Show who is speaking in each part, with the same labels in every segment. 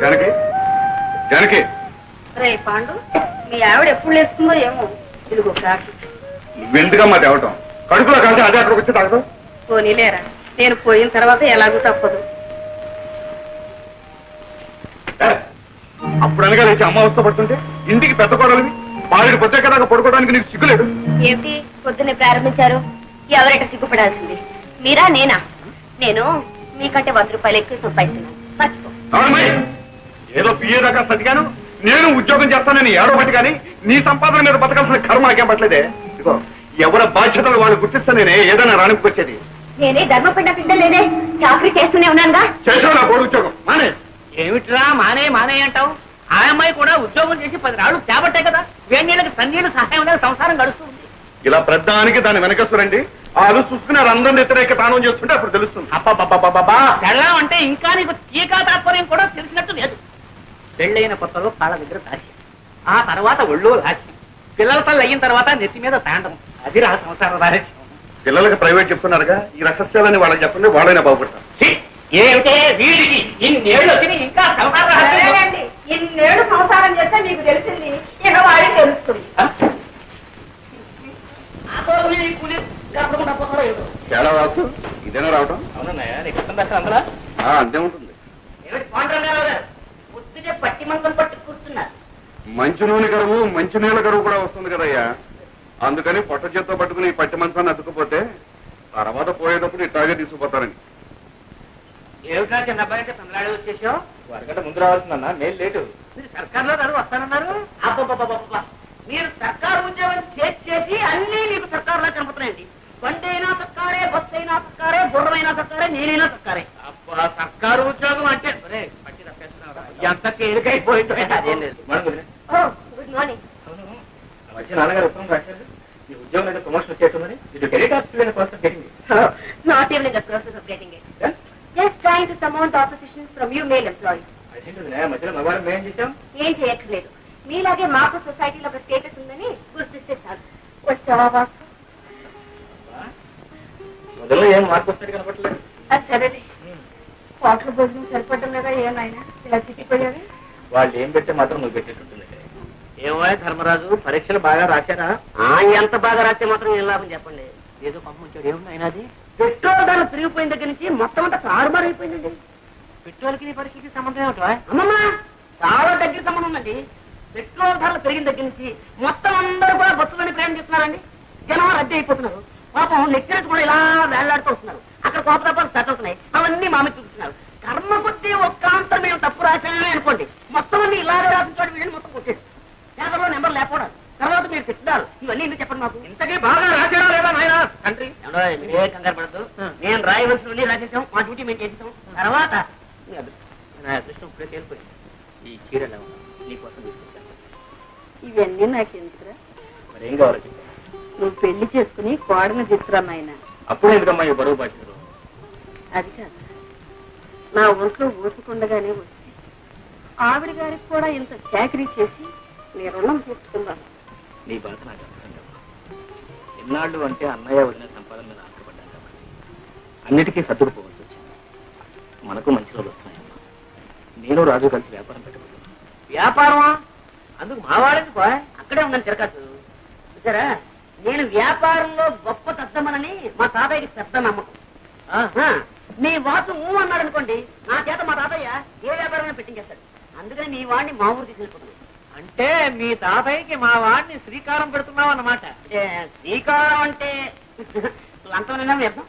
Speaker 1: జానకి జానకి
Speaker 2: రే పాండు మీ ఆవిడ ఎప్పుడు లేస్తుందో ఏమో. ఇదిగో కాకి.
Speaker 1: నువ్వెందుకమ్మా తేవటం? కడుపులో కలిసి అదే అక్కడికి వచ్చి తాగదు.
Speaker 2: పోనీలేరా, నేను పోయిన తర్వాత ఎలాగూ తప్పదు.
Speaker 1: అప్పుడు అనగా లేచి అమ్మ అవస్థ పడుతుంటే ఇంటికి పెద్ద కోడలివి బాలుడి పొద్దు కదా పడుకోవడానికి నీకు సిగ్గులేదు.
Speaker 2: ఏమిటి పొద్దున్నే ప్రారంభించారు? ఎవరైనా సిగ్గుపడాల్సింది మీరా నేనా? నేను మీకంటే 100 రూపాయలు ఎక్కువ సంపాదిస్తున్నాను, మర్చిపో.
Speaker 1: ఏదో పిఏ దాకా సతిగాను, నేను ఉద్యోగం చేస్తానని ఏడవబట్టి కానీ నీ సంపాదన మీద బతకాల్సిన కర్మ నాకేం పట్టలేదే. ఇదిగో ఎవరి బాధ్యతలు వాళ్ళు గుర్తిస్తే నేనే ఏదైనా రాణికొచ్చేది.
Speaker 2: నేనే ధర్మపిండ పిండలేదే, చాకరీ చేస్తూనే ఉన్నానుగా.
Speaker 1: చేసావు నా కోడి ఉద్యోగం మానే.
Speaker 3: ఏమిట్రా మానే మానే అంటావు? ఆ అమ్మాయి కూడా ఉద్యోగం చేసి 10 రాళ్ళు తేబట్టే కదా వేణీళ్ళకి సన్నీళ్ళు సహాయం అనేది సంసారం గడుస్తుంది.
Speaker 1: ఇలా ప్రధానికి దాన్ని వెనకస్తురండి వాళ్ళు చూసుకుని అందరం వ్యతిరేక తానం చేస్తుంటే అప్పుడు తెలుస్తుంది.
Speaker 3: అబ్బా పెళ్ళం అంటే ఇంకా నీకు టీకా తాత్పర్యం కూడా తెలిసినట్టు లేదు. పెళ్ళైన కొత్తలో కాళ్ళ దగ్గర దాచి, ఆ తర్వాత ఒళ్ళో లాచి, పిల్లల తల్లి అయిన తర్వాత నెత్తి మీద తాండం. అది రా సంసార రాజ్యం.
Speaker 1: పిల్లలకి ప్రైవేట్ చెప్తున్నారుగా, ఈ రహస్యాలని వాళ్ళకి చెప్పండి, వాళ్ళైనా బాగుపడతారు.
Speaker 3: ఏమిటే వీడికి ఇన్నేళ్ళు వచ్చి ఇంకా సంసారం
Speaker 2: ఇన్నేళ్ళు సంసారం చేస్తే మీకు తెలిసింది, ఇక వాడికి తెలుస్తుంది.
Speaker 1: తేడా రావచ్చు ఇదేనా రావటం?
Speaker 3: అవునన్నాయా నీకు ఇష్టం దర్శనం అందరా
Speaker 1: అంతే ఉంటుంది.
Speaker 3: పొద్దునే పట్టి మంచం పట్టి కూర్చున్నారు.
Speaker 1: మంచి నూనె కరువు మంచి నీళ్ళ కరువు కూడా వస్తుంది కదయ్యా. అందుకని పొట్ట చేత్తో పట్టుకుని ఈ పట్టి మంచాన్ని అతుక్కుపోతే తర్వాత పోయేటప్పుడు ఇట్లాగే తీసుకుపోతారని.
Speaker 3: ఏమిటా చిన్న అబ్బాయి అంటే తమిళనాడు వచ్చేసావు? వరగంట ముందు రావాల్సిందన్నా, మేలు లేటు. మీరు సర్కార్లో గారు వస్తానన్నారు. అబ్బా మీరు సర్కారు ఉద్యోగం చేసి అన్నీ మీకు సర్కారులా కనపడుతున్నాయండి. బండి అయినా సర్కారే, బస్సు అయినా సర్కారే, గుర్రమైనా సర్కారే, నేనైనా సర్కారే. అబ్బా సర్కారు ఉద్యోగం అంటే పట్టి తప్పేస్తున్నారా? ఎంత తేలికైపోయిందో. అదేం లేదు.
Speaker 2: Good morning.
Speaker 3: మధ్య నాన్నగారు ఉత్తరం రాశారు, ఈ ఉద్యోగం అయితే ప్రమోషన్ వచ్చేస్తుందని. ఇది very task process getting.
Speaker 2: Not even in the process of getting it. Just trying to surmount opposition from you male employees.
Speaker 3: అదేంటి మధ్యలో మగవాళ్ళం మేం చేశాం?
Speaker 2: ఏం చేయట్లేదు, మీలాగే మాకు సొసైటీలో ఒక స్టేటస్ ఉందని గుర్తిస్తే చాలు. వచ్చావా బాసు?
Speaker 3: మొదల్లో ఏం మార్పు వస్తాడు కనపడలేదు.
Speaker 2: అది సరేలే, హోటల్ భోజనం సరిపడడం లేదా ఏమైనా ఇలా చిక్కిపోయావి?
Speaker 3: వాళ్ళు ఏం పెడితే మాత్రం నువ్వు పెట్టేటట్టుంది. ఏమో ధర్మరాజు, పరీక్షలు బాగా రాశారా? ఎంత బాగా రాస్తే మాత్రం ఏం లాభం చెప్పండి. ఏదో పంపించాడు. ఏముంది అయినది? పెట్రోల్ ధర తిరిగిపోయిన దగ్గర నుంచి మొత్తం అంతా తారుమారు అయిపోయిందండి. పెట్రోల్కి నీ పరీక్షకి సంబంధం ఏమిటో? అమ్మమ్మ చాలా దగ్గర సంబంధం ఉందండి. పెట్రోల్ ధరలు పెరిగిన దగ్గర నుంచి మొత్తం అందరూ కూడా బస్సులోని ప్రయాణం చేస్తున్నారండి. జనం రద్దీ అయిపోతున్నారు. పాపం లెక్చరర్స్ కూడా ఇలా వేళ్లాడుతూ వస్తున్నారు. అక్కడ కోపతాపాలు సెట్ అవుతున్నాయి. అవన్నీ మామి చూపిస్తున్నారు. కర్మ కొద్దీ ఒక్కాంతరం మేము తప్పు రాశామే అనుకోండి, మొత్తం అన్ని ఇలాగే రాసించాడు. వీళ్ళని మొత్తం కొట్టేది. పేపర్లో నెంబర్ లేకపోవడం, తర్వాత మీరు తిట్టారు. ఇవన్నీ ఎందుకు చెప్పండి మాకు? ఇంతకీ బాగా రాశాడా లేదా నాయన తండ్రి? ఏ కంగారు పడద్దు, నేను రాయవలసినవన్నీ రాసేసాం, మా డ్యూటీ మేము చేసేసాం. తర్వాత నా అదృష్టం ఇప్పుడే తేలిపోయింది. ఈ చీరలు నీకోసం తీసుకొచ్చాను.
Speaker 2: ఇవన్నీ నాకెందుకురా?
Speaker 3: మరి ఏం కావాలో చెప్పాను.
Speaker 2: నువ్వు పెళ్లి చేసుకుని కోడని తీసుకురా నాయన.
Speaker 3: అప్పుడు ఎందుకమ్మా ఈ బరువు బాధ్యతలు?
Speaker 2: అది కాదు, నా ఒంట్లో ఓసుకుండగానే వచ్చి ఆవిడ గారికి కూడా ఇంత చాకరీ చేసి నీ రుణం తీర్చుకుందాను.
Speaker 3: నీ బాధ నాకు అర్థం కాదు. ఎన్నాళ్ళు అంటే అన్నయ్య వదిన సంపాదన మీద ఆశపడ్డాను కాబట్టి అన్నిటికీ సర్దుకుపోవాల్సి వచ్చింది. మనకు మంచి రోజులు వస్తున్నాయమ్మా. నేను రాజు కలిసి వ్యాపారం పెట్టబోతున్నాను. వ్యాపారమా? అందుకు మా వాడేది పోయ్, అక్కడే ఉందని తిరగచ్చు. చూసారా, నేను వ్యాపారంలో గొప్ప తద్దమనని మా తాతయ్యకి పెద్ద నమ్మకం. నీ వాసు అన్నాడు అనుకోండి, నా చేత మా తాతయ్య ఏ వ్యాపారమైనా పెట్టించేస్తాడు. అందుకని నీ వాడిని మా ఊరు తీసుకెళ్ళిపోతున్నాను. అంటే మీ తాతయ్యకి మా వాడిని శ్రీకారం పెడుతున్నావు అన్నమాట. శ్రీకారం అంటే లంచమైనా వ్యర్థం.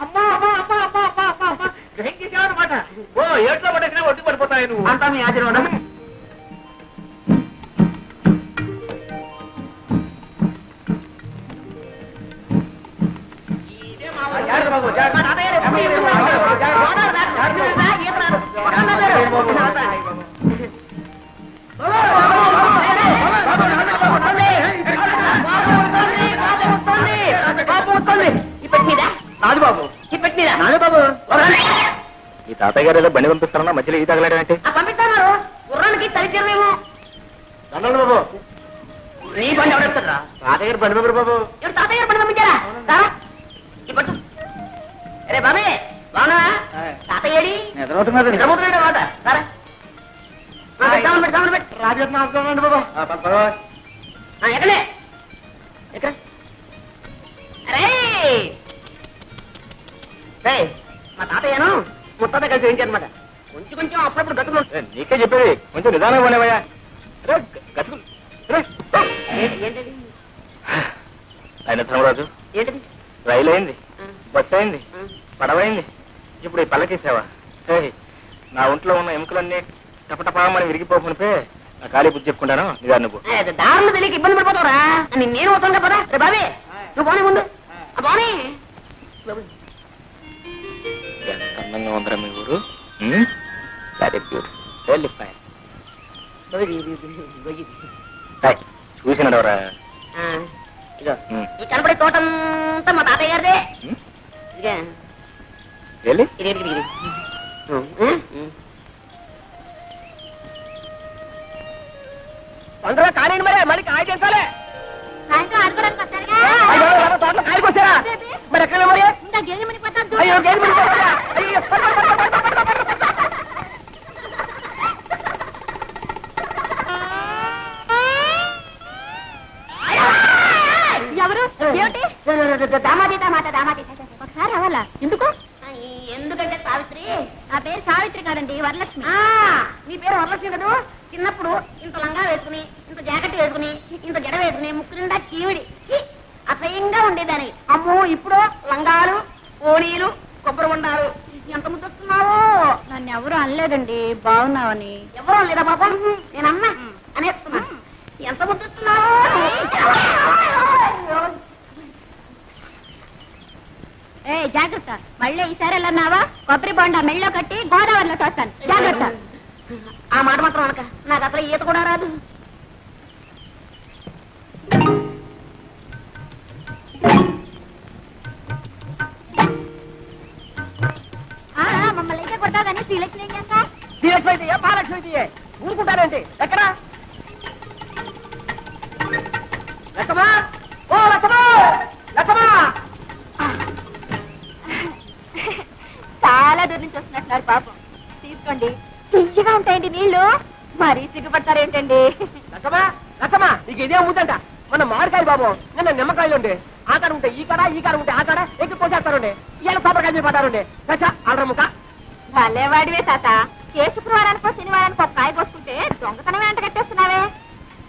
Speaker 3: అమ్మా అమ్మా అమ్మా అమ్మా అమ్మా అమ్మా అమ్మా గ్రహించేసావన్నమాట. ఓ ఏట్లో పడకినా ఒడ్డు పడిపోతాయి నువ్వు అంతా మీ ఆశీర్వాదం. రాజుబాబు రాజుబాబు, ఈ తాతయ్య గారు ఏదో బండి పంపిస్తారన్నా మధ్యలో ఈ తగలాడంటే పంపిస్తాను. గుర్రానికి తలిచేమో దండలు బాబు. నీ బండి ఎవడెత్తారా? తాతయ్య గారు బండి పంపారు బాబు. ఎవరు తాతయ్య గారు బండి పంపించారా? ఇప్పటి అరే బాబే బాగున్నా? తాతయ్యడి నిద్రపోతున్నాడు మాట. సరే ఎక్కడే ఎక్కడ మా తాతయ్యను ముత్తాత కలిసి ఏంటన్నమాట కొంచెం కొంచెం అప్పుడప్పుడు గతులు
Speaker 1: నీకే చెప్పేది కొంచెం నిదానం పోలేవయ్యా
Speaker 3: ఏంటది
Speaker 1: ఆయన ధర్మరాజు
Speaker 3: ఏంటది
Speaker 1: రైలు అయింది, బస్సు అయింది, పడవైంది, ఇప్పుడు ఈ పల్లకేసావా? నా ఒంట్లో ఉన్న ఎముకలన్నీ టపటపామని విరిగిపోకునిపే నా ఖాళీ బుద్ధి చెప్పుకుంటాను. నిదాన్ని నువ్వు
Speaker 3: దారులు తెలియక ఇబ్బంది పడిపోతావురా. నేను పోతాను కదా రే బాబే, నువ్వు పోనీ ముందు పోనీ.
Speaker 1: ఎంత అందంగా ఉందరా మీ ఊరు. Very beautiful, very fine. చూసినాడవరా?
Speaker 3: ఈ కనపడే తోటంతా మా తాతయ్య గారిదే. తొందరగా కానివ్వండి మరి, మళ్ళీ కాయ చేసాలే. తోటలో కాయకొచ్చారా మరి? ఎక్కడ మరి? అయ్యో గేదె
Speaker 2: ఎవరు? ఏమిటి? దామాది ఒకసారి అవ్వాలా? ఎందుకు? ఎందుకంటే సావిత్రి. నా పేరు సావిత్రి కాదండి, వరలక్ష్మి. నీ పేరు వరలక్ష్మి కదా. చిన్నప్పుడు ఇంత లంగా వేసుకుని, ఇంత జాకెట్ వేసుకుని, ఇంత జడ వేసుకుని, ముక్కు నిండా చీవిడి అసహ్యంగా ఉండేదాన్ని. అమ్మో ఇప్పుడు లంగాలు, ఓణీలు, కొబ్బరి ఉండాలు. ఎంత ముద్దొస్తున్నావో. నన్ను ఎవరు అనలేదండి, బాగున్నావని. ఎవరు అనలేదా బాబా? నేనన్నా అనేస్తున్నా. ఎంత ముద్దొస్తున్నావో. ఏ జాగ్రత్త, మళ్ళీ ఈసారి వెళ్ళన్నావా కొబ్బరి బొండా మెళ్ళో కట్టి గోదావరిలో తోస్తాను. జాగ్రత్త. ఆ మాట మాత్రం అనక, నాకు అసలు ఈత కూడా రాదు. మమ్మల్ని అయితే కొట్టావు కానీ శ్రీలక్ష్మి ఏం చేస్తా?
Speaker 3: శ్రీలక్ష్మి అయితే మహాలక్ష్మి అయితే ఊరుకుంటారండి. ఎక్కడా లక్కమా? ఓ లక్కమా, లక్కమా.
Speaker 2: చాలా దూరం నుంచి వస్తున్నట్టున్నారు పాపం. తీసుకోండి, తీయగా ఉంటాయండి నీళ్లు. మరీ సిగ్గుపడతారేంటండి?
Speaker 3: లక్కమా, లక్కమా, నీకు ఇదే ఊదంట. మన మామిడికాయలు బాబు, నిన్న నిమ్మకాయలు ఉండే. ఆ కాడ ఉంటే ఈ కాడ, ఈ కాడ ఉంటే ఆ కాడ ఎక్కి పోసేస్తారుండే. ఇవాళ కొబ్బరికాయలు పడ్డారుండే. కచ్చా ఆడరముక
Speaker 2: భలేవాడివే తాత. ఏ శుక్రవారానికో శనివారానికో కాయ కోసుకుంటే దొంగతనం వెంట కట్టేస్తున్నావే.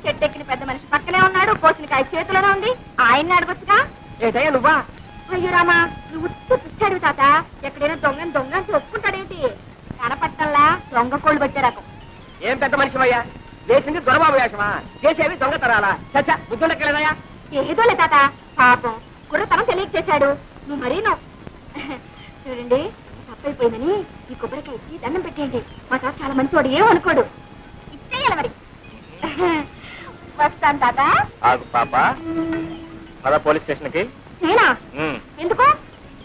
Speaker 2: చెట్టెక్కిన పెద్ద మనిషి పక్కనే ఉన్నాడు, కోసిన కాయ చేతిలోనే ఉంది. ఆయన్ని అడగొచ్చుగా.
Speaker 3: ఏంటయ్యా నువ్వా?
Speaker 2: అయ్యో రామా, నువ్వు పిచ్చాడు తాత. ఎక్కడైనా దొంగని దొంగని ఒప్పుకుంటాడేంటి? కనపట్టల్లా దొంగ కోళ్ళు పట్టే రకం.
Speaker 3: ఏం పెద్ద మనిషివయ్యా? వేసింది దొరబాబు వేషమా? చేసేవి దొంగతనాలా? చచ్చా బుద్ధుండకెళ్ళదయ్యా.
Speaker 2: ఏదోలే తాత, పాపం కుర్రతనం తెలియక చేశాడు. నువ్వు మరీను. చూడండి, తప్పైపోయిందని ఈ కొబ్బరికాయ ఇచ్చి దండం పెట్టేయండి. మా తాత చాలా మంచివాడు, ఏమనుకోడు. ఇచ్చేయాలి మరి. వస్తాను తాత.
Speaker 1: ఆగు పాప, పద పోలీస్ స్టేషన్ కి.
Speaker 2: నేనా? ఎందుకు?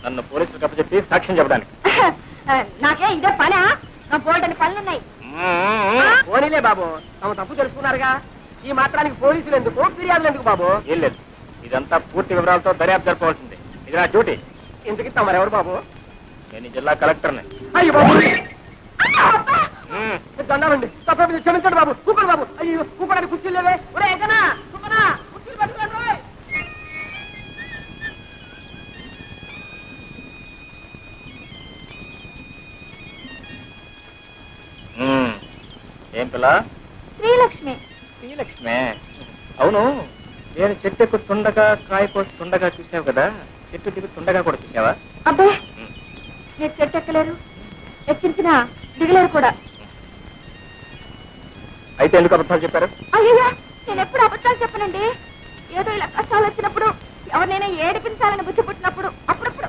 Speaker 1: నన్ను పోలీసులు కప్పచెప్పి సాక్ష్యం చెప్పడానికి.
Speaker 2: నాకే ఇదే పనా? నా బోల్డని పనులున్నాయి.
Speaker 3: పోనీలే బాబు, తమ తప్పు తెలుసుకున్నారుగా. ఈ మాత్రానికి పోలీసులు ఎందుకు, ఫిర్యాదులు ఎందుకు బాబు?
Speaker 1: ఏం లేదు, ఇదంతా పూర్తి వివరాలతో దర్యాప్తు జరపవలసింది. ఇది నా డ్యూటీ.
Speaker 3: ఎందుకు ఇస్తామరెవరు బాబు?
Speaker 1: నేను జిల్లా కలెక్టర్ని.
Speaker 3: అయ్యో బాబు, దండాలండి. తప్ప క్షమించండి బాబు. కూపడు బాబు. అయ్యో కూపడానికి కుర్చీలు లేవే. ఒరే ఎక్కనా కూపనా, కుర్చీలు పట్టుకోండి.
Speaker 1: ఏం పిల్ల?
Speaker 2: శ్రీలక్ష్మి.
Speaker 1: శ్రీలక్ష్మే? అవును, నేను చెట్టు ఎక్కుతుండగా కాయ కోస్తుండగా చూసావు కదా, చెట్టు దిగుతుండగా కూడా చూసావా?
Speaker 2: అబ్బే, మీరు చెట్టు ఎక్కలేరు, ఎక్కించిన దిగలేరు కూడా.
Speaker 1: అయితే ఎందుకు అబద్ధాలు చెప్పారు?
Speaker 2: అయ్యో, నేను ఎప్పుడు అబద్ధాలు చెప్పనండి. ఏదో ఇలా కష్టాలు వచ్చినప్పుడు, ఎవరినైనా ఏడిపించాలని బుద్ధి పుట్టినప్పుడు అప్పుడప్పుడు.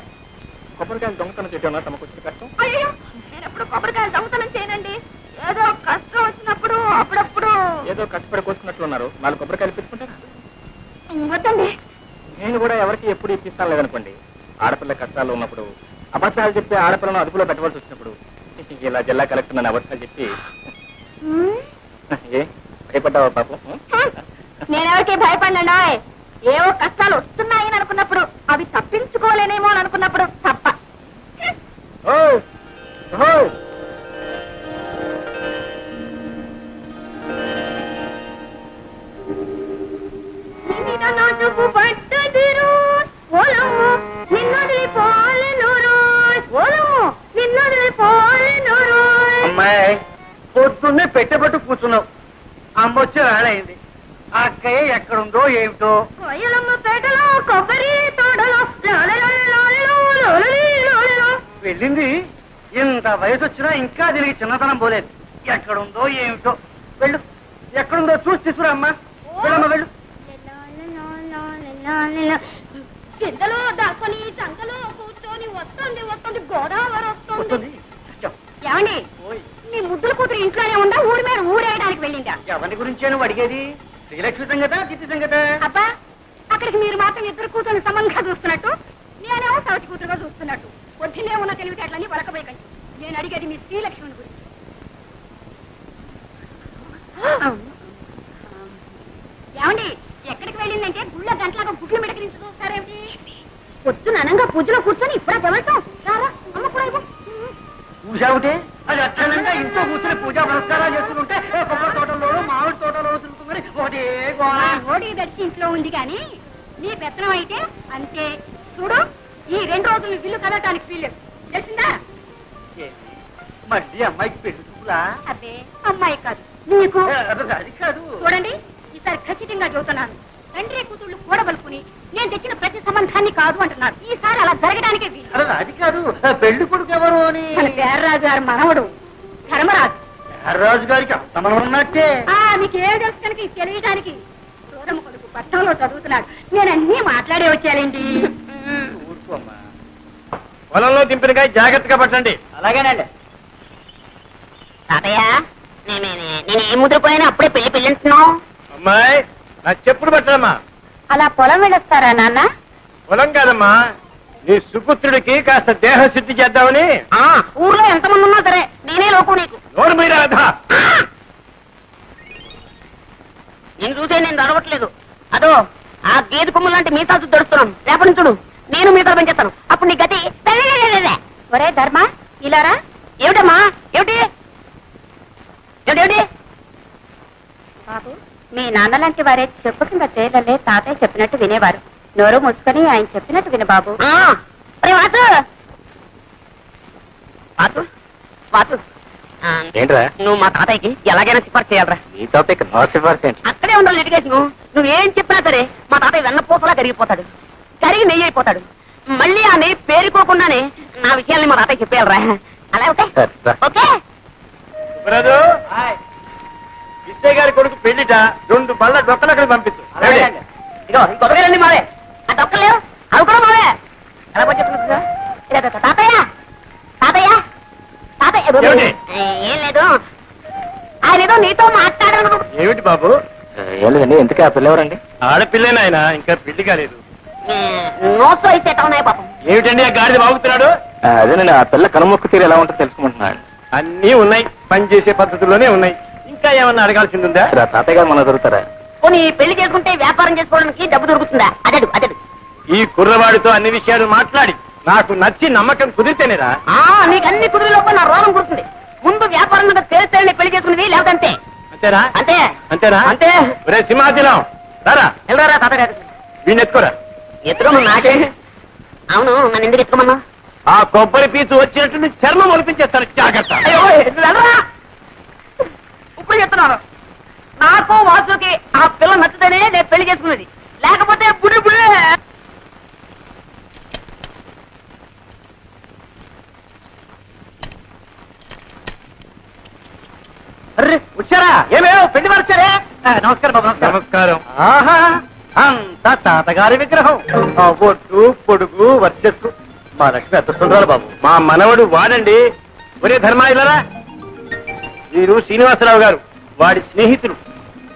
Speaker 1: కొబ్బరికాయలు దొంగతనం చేయడం తమకు వచ్చిన కష్టం?
Speaker 2: అయ్యో, నేను ఎప్పుడు కొబ్బరికాయలు దొంగతనం చేయనండి. ఏదో కష్టం వచ్చినప్పుడు అప్పుడప్పుడు.
Speaker 1: ఏదో కష్టపడి కోసుకున్నట్లున్నారు. 4 కొబ్బరికాయలు పెట్టుకుంటారా?
Speaker 2: వద్దండి.
Speaker 1: నేను కూడా ఎవరికి ఎప్పుడు ఇప్పిస్తాను లేదనుకోండి. ఆడపిల్ల కష్టాలు ఉన్నప్పుడు, అబద్ధాలు చెప్పి ఆడపిల్లను అదుపులో పెట్టవలసి వచ్చినప్పుడు ఇలా జిల్లా కలెక్టర్ నన్ను అబద్ధాలు చెప్పి ఏ భయపడ్డావా పాపం?
Speaker 2: నేనెవరికి భయపడినా, ఏవో కష్టాలు వస్తున్నాయని అనుకున్నప్పుడు, అవి తప్పించుకోలేనేమో అని అనుకున్నప్పుడు తప్ప. పట్టదిరు ఓలము నిన్నొదిలి పోలెనురు ఓలము నిన్నొదిలి పోలెనురు.
Speaker 3: అమ్మాయి పొద్దున్నే పెట్టబట్టు కూర్చున్నావు, అమ్మొచ్చే వేళయింది. ఆ అక్కయ్య ఎక్కడుందో ఏమిటో.
Speaker 2: కోయలమ్మ పేటలో కొబ్బరి తోటలో
Speaker 3: వెళ్ళింది. ఇంత వయసు వచ్చినా ఇంకా తిరిగి చిన్నతనం పోలేదు. ఎక్కడుందో ఏమిటో. వెళ్ళు, ఎక్కడుందో చూసి తీసుకురా అమ్మా. వెళ్ళమ్మా వెళ్ళు.
Speaker 2: కిందలో దాక్కుని సంకలో కూర్చొని వస్తుంది వస్తుంది గోదావరి వస్తుంది. ఏమండి మీ ముద్దుల కూతురు ఇంట్లోనే ఉందా ఊరి మీద ఊరేయడానికి వెళ్ళిందా?
Speaker 3: ఎవరి గురించే నువ్వు అడిగేది? శ్రీలక్ష్మి సంగత దిత్తి సంగత?
Speaker 2: అబ్బా అక్కడికి మీరు మాత్రం ఇద్దరు కూతురు సమంగా చూస్తున్నట్టు నేనేమో సవతి కూతురుగా చూస్తున్నట్టు పొద్దునే ఉన్న తెలివితేటలన్నీ వలకబోయకండి. నేను అడిగేది మీ శ్రీలక్ష్మిని గురించి. ఏమండి ఎక్కడికి వెళ్ళిందంటే గుళ్ళ గంటలాగా గుడ్లు మిడకరించి చూస్తారేమిటి? పొద్దున అనంగా పూజలో కూర్చొని ఇప్పుడే తెవడతాం రారా అమ్మ కూడా ఇవ్వు.
Speaker 3: పూజావుటే అది అక్షరంగా ఇంట్లో కూర్చొని పూజా పురస్కారాలు చేస్తుంటే కొబ్బరి తోటలోనూ మామిడి తోటలోనూ తిరుగుతుంది. ఒకటే
Speaker 2: ఓడి దర్శి ఇంట్లో ఉంది కానీ నీ పెత్తనం అయితే అంతే. చూడు ఈ 2 రోజులు బిల్లు కదటానికి వీల్లేదు తెలిసిందా?
Speaker 3: మళ్ళీ అమ్మాయికి పెళ్లి చూపులా?
Speaker 2: అబ్బే అమ్మాయి కాదు నీకు.
Speaker 3: అది కాదు.
Speaker 2: చూడండి ఈసారి ఖచ్చితంగా చెబుతున్నాను. తండ్రి కూతుళ్ళు కూడబలుకుని నేను తెచ్చిన ప్రతి సంబంధాన్ని కాదు అంటున్నారు. ఈసారి అలా జరగడానికే వీలు.
Speaker 3: అది కాదు, పెళ్లి కొడుకు ఎవరు అని.
Speaker 2: పేర్రాజు గారి మనవడు ధర్మరాజు.
Speaker 3: రాజు గారికి అంత మనం ఉన్నట్టే.
Speaker 2: మీకు ఏం తెలుసు కనుక ఇది తెలియడానికి. సూరమ్మ కొడుకు పట్టణంలో చదువుతున్నాడు. నేను అన్నీ మాట్లాడే వచ్చానండి.
Speaker 3: ఊరుకోమ్మా. పొలంలో దింపినగా జాగ్రత్తగా పట్టండి. అలాగేనండి.
Speaker 2: తాతయ్య నేను ఏం ముద్రపోయినా అప్పుడే పెళ్లి పెళ్ళింటున్నావు.
Speaker 3: అమ్మాయి నా చెప్పుడు పట్టడమ్మా.
Speaker 2: అలా పొలం వెళ్ళొస్తారా నాన్న?
Speaker 3: పొలం కాదమ్మా, నీ సుపుత్రుడికి కాస్త దేహశుద్ధి చేద్దామని.
Speaker 2: ఊర్లో ఎంతమంది ఉన్నా సరే నేనే లోకం నీకు.
Speaker 3: నోరు మీద రాధా.
Speaker 2: నేను చూసే నేను నడవట్లేదు. అదో ఆ గేదె కొమ్ము లాంటి మీసాలు దొరుకుతున్నాను. రేపటి నుంచి చూడు నేను మీసాలు పెంచేస్తాను. అప్పుడు నీ గతి. ఒరే ధర్మ ఇలారా. ఏమిటమ్మా ఏమిటి ఏమిటి? బాబు మీ నాన్న లాంటి వారే చెప్పు కింద తేలలే తాతయ్య చెప్పినట్టు వినేవారు. నోరు మూసుకొని ఆయన చెప్పినట్టు విను బాబు.
Speaker 3: ఏంట్రా
Speaker 2: నువ్వు మా తాతయ్యకి ఎలాగైనా సిఫార్సు చేయాలరా.
Speaker 3: నీ తాతయ్యకి నో సిఫార్సు ఏంటి?
Speaker 2: అక్కడే ఉండాలి లిటిగేషన్. నువ్వేం చెప్పినా సరే మా తాతయ్య వెన్నపూసలా కరిగిపోతాడు, కరిగి నెయ్యి అయిపోతాడు. మళ్ళీ ఆ నెయ్యి పేరుకోకుండానే నా విషయాల్ని మా తాతయ్య చెప్పేయాలరా. అలా ఓకే ఓకే.
Speaker 3: విజయ్ గారి కొడుకు పెళ్లిట 2 బళ్ళ డొక్కలు అక్కడ పంపించు.
Speaker 2: ఇగో ఇంకొకరేనండి మావే. ఆ డొక్కలేవు అవి కూడా మావే. ఎలా చెప్తున్నా తాతయ్య తాతయ్య తాతయ్య ఏం లేదు. ఆయన ఏదో నీతో మాట్లాడాను.
Speaker 3: ఏమిటి బాబు? ఏం లేదండి. ఎందుకు ఆ పిల్ల ఎవరండి? ఆడపిల్లేనా ఆయన? ఇంకా పెళ్లి కాలేదు.
Speaker 2: నోట్స్ అయితే ఉన్నాయి పాపం.
Speaker 3: ఏమిటండి ఆ గాడిద బాగుతున్నాడు? అదేనండి, ఆ పిల్ల కనుమొక్కు తీరు ఎలా ఉంటుందో తెలుసుకుంటున్నాడు. అన్నీ ఉన్నాయి, పని చేసే పద్ధతుల్లోనే ఉన్నాయి. ఇంకా ఏమన్నా అడగాల్సింది ఉందా? తాతయ్య గారు మన దొరుకుతారా?
Speaker 2: పోనీ పెళ్లి చేసుకుంటే వ్యాపారం చేసుకోవడానికి డబ్బు దొరుకుతుందా? అదడు అదడు.
Speaker 3: ఈ కుర్రవాడితో అన్ని విషయాలు మాట్లాడి నాకు నచ్చి నమ్మకం కుదిరితేనేరా?
Speaker 2: నీకు అన్ని కుదిరిలోపు నా రోగం కుడుతుంది. ముందు వ్యాపారం మీద తేలితేనే పెళ్లి చేసుకునేది, లేదంటే
Speaker 3: అంతేనా?
Speaker 2: అంతే
Speaker 3: అంతేనా?
Speaker 2: అంతే.
Speaker 3: ఒరే సింహాచలం రారా.
Speaker 2: వెళ్ళరా తాతగారు.
Speaker 3: వీడిని ఎత్తుకోరా.
Speaker 2: ఎత్తుకోమా నాకే. అవును నన్ను ఎందుకు ఎత్తుకోమన్నా?
Speaker 3: ఆ కొబ్బరి పీచు వచ్చినట్టు చర్మం ఒలిపించేస్తాను, జాగ్రత్త.
Speaker 2: ఇప్పుడు చెప్తున్నాను, నాకు వాసుకి ఆ పిల్ల నచ్చుతేనే నేను పెళ్లి చేసుకున్నది, లేకపోతే బుడి బుడి.
Speaker 3: వచ్చారా? ఏమేమో పెళ్లి వారు వచ్చారే. నమస్కారం బాబు. నమస్కారం. ఆహా, అంత తాతగారి విగ్రహం. ఒట్టు పొడుగు వర్చస్సు. మా లక్ష్మి ఎంత సుందరాలు బాబు. మా మనవడు వాడండి. ఒరే ధర్మాయిలరా, వీరు శ్రీనివాసరావు గారు, వాడి స్నేహితులు.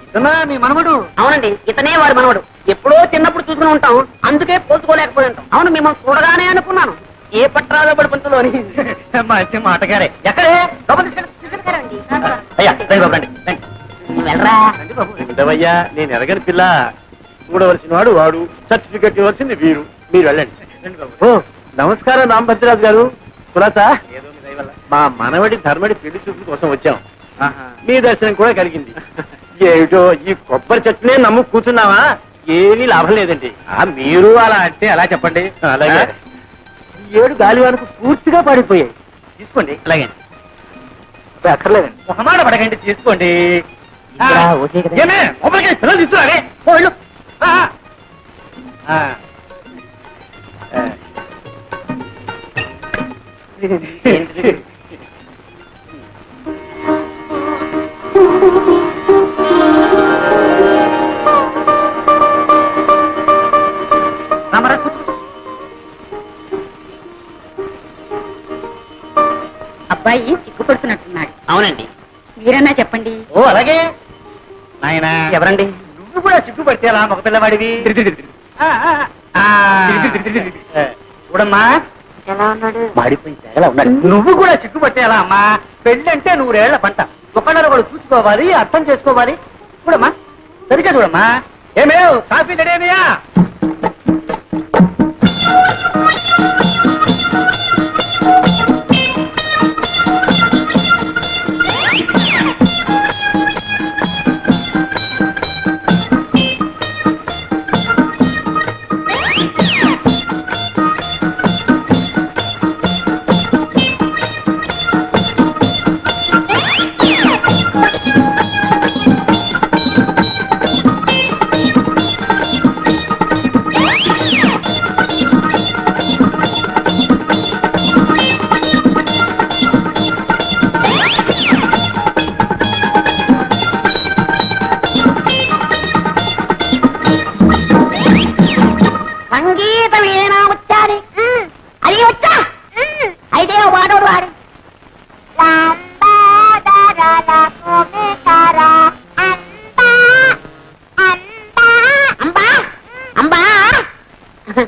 Speaker 3: ఇతనా మీ మనవడు?
Speaker 2: అవునండి, ఇతనే వాడి మనవడు. ఎప్పుడో చిన్నప్పుడు చూసుకుని ఉంటాం, అందుకే పోల్చుకోలేకపోయి ఉంటాం. అవును, మిమ్మల్ని చూడగానే అనుకున్నాను ఏ పట్టాలో పడి పంతులోని.
Speaker 3: మంచి మాటగారే. ఎక్కడే? అయ్యా
Speaker 2: వెళ్ళరా
Speaker 3: బాబయ్యా. నేను ఎరగని పిల్ల. చూడవలసిన వాడు వాడు, సర్టిఫికెట్ ఇవ్వాల్సింది వీరు. మీరు వెళ్ళండి. ఓ నమస్కారం రామభద్రరాజు గారు. కులాసా? మా మనవడి ధర్మడి పెళ్లి చూపుల కోసం వచ్చాం. మీ దర్శనం కూడా కలిగింది. ఏమిటో ఈ కొబ్బరి చెట్టునే నమ్ము కూర్చున్నావా? ఏమీ లాభం లేదండి. మీరు అలా అంటే ఎలా చెప్పండి. అలాగే 7 గాలివానకు పూర్తిగా పడిపోయాయి. తీసుకోండి. అలాగే అక్కర్లేదండి. మొహమాట పడకండి, తీసుకోండి. పిల్లలు తీసుకురాలే పోళ్ళు.
Speaker 2: అబ్బాయి సిగ్గుపడుతున్నట్టున్నాడు.
Speaker 3: అవునండి.
Speaker 2: మీరన్నా చెప్పండి.
Speaker 3: ఓ అలాగే. ఆయన ఎవరండి? నువ్వు కూడా సిగ్గుపడితే అలా మగ పిల్లవాడివి. చూడమ్మా
Speaker 2: ఎలా ఉన్నాడు?
Speaker 3: మాడిపోయి తెగలా ఉన్నాడు. నువ్వు కూడా సిగ్గుపడితే ఎలా అమ్మా? పెళ్ళంటే 100 ఏళ్ల పంట. ఒకళ్ళొకడు చూసుకోవాలి, అర్థం చేసుకోవాలి. చూడమ్మా, సరిగ్గా చూడమ్మా. ఏమేవ్ కాఫీ రెడీయా?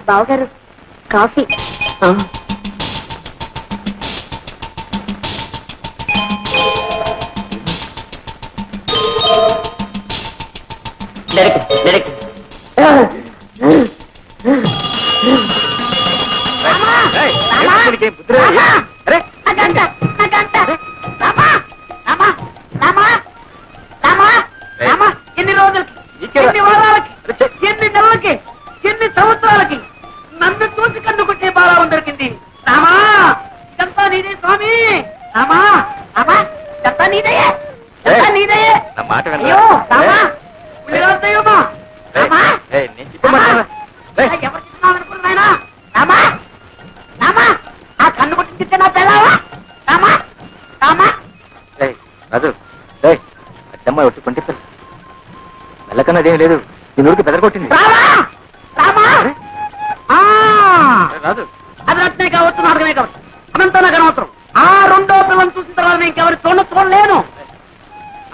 Speaker 2: బావగారు కాఫీ.
Speaker 3: ఎన్ని రోజులకి, ఎన్ని వారాలకి, ఎన్ని నెలలకి, ఎన్ని సంవత్సరాలకి నన్ను చూసి కన్నుకుంటే బాగా దొరికింది. రామా, ఇదంతా నీదే స్వామి. రామా, రామా, ఇదంతా నీదే, ఇదంతా నీదే. అయ్యో రామా, రామా, రామా, ఎవరు చెప్తున్నావు అనుకున్నాయనా? రామా, రామా, ఆ కన్ను కొట్టి తిట్టే నా తెల్లవా? రామా, రామా.
Speaker 4: అమ్మా వచ్చి కొంటే వెళ్ళకన్నదేం లేదు. నీ నూరికి బెదరగొట్టింది.
Speaker 3: రామా, రామా. అది రత్నే కావచ్చు, నాటకమే కావచ్చు, అదంతా నాకు అనవసరం. ఆ 2వ పిల్లని చూసిన తర్వాత నేను ఇంకెవరి చూడలేను.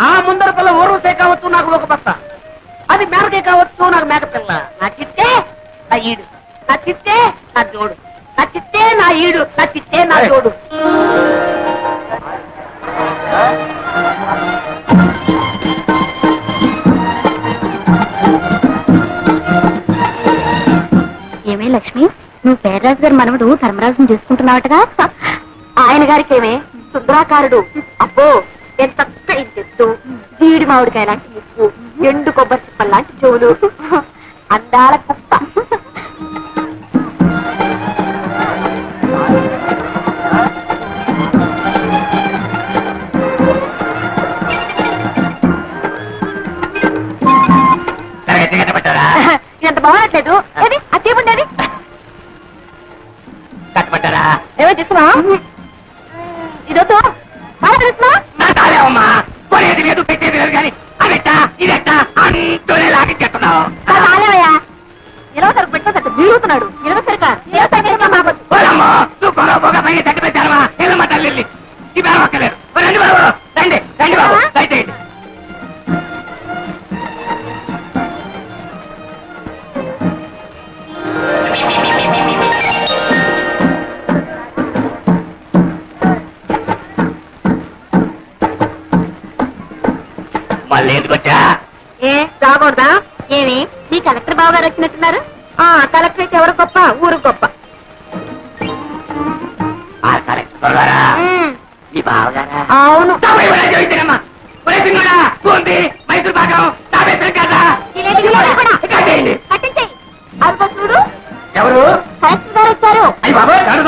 Speaker 3: ఆ ముందర పిల్ల ఊరుసే కావచ్చు, నాకు ఒక బస్త. అది మేరకే కావచ్చు, నాకు మేక పిల్ల. నా చిత్తే నా ఈడు, నా చిత్తే నా జోడు, నా చిత్తే నా ఈడు, నా చిత్తే నా జోడు.
Speaker 2: ఏమే లక్ష్మి, నువ్వు పేర్రాజు గారి మనవడు ధర్మరాజుని చేసుకుంటున్నావటగా? ఆయన గారికి ఏమే సుందరాకారుడు. అబ్బో ఎంత చెట్టు, జీడి మామిడికాయ లాంటి ముక్కు, ఎండు కొబ్బరి చిప్పల్ లాంటి చెవులు, అందాల కుప్ప. ఎంత బాగున్నట్లేదు. ఏది ఆ తీపుండేది
Speaker 3: కట్టబట్టారా?
Speaker 2: ఏమో తీసుకున్నా. ఇదొద్దు బాగా తెలుస్తున్నా.
Speaker 3: కొనేది లేదు, పెట్టేది లేదు, కానీ అదెట్టా ఇదెట్టా అంటూనే లాగించేస్తున్నావు.
Speaker 2: రాలేవయ్యా, ఇరవ సరుకు పెట్టేసట్టు వీరుతున్నాడు. ఇరవ సరికా
Speaker 3: పోగా పైన తగ్గి పెట్టారమ్మా. ఏమమ్మా తల్లి ఈ బేరం ఒక్కలేరు. రండి బాబు, రండి రండి బాబు, దయచేయండి. మళ్ళీ ఎందుకొచ్చా?
Speaker 2: ఏ రాకూడదా? ఏమి మీ కలెక్టర్ బావ గారు వచ్చినట్టున్నారు? కలెక్టర్ అయితే ఎవరు గొప్ప, ఊరు గొప్ప.
Speaker 3: కలెక్టర్ గారా? మీ బావగారా?
Speaker 2: అవును.
Speaker 3: మైసూర్ భాగం
Speaker 2: ఇదేంటి?
Speaker 3: ఎవరు
Speaker 2: కలెక్టర్ గారు వచ్చారు.
Speaker 3: అయ్యి బాబా గారు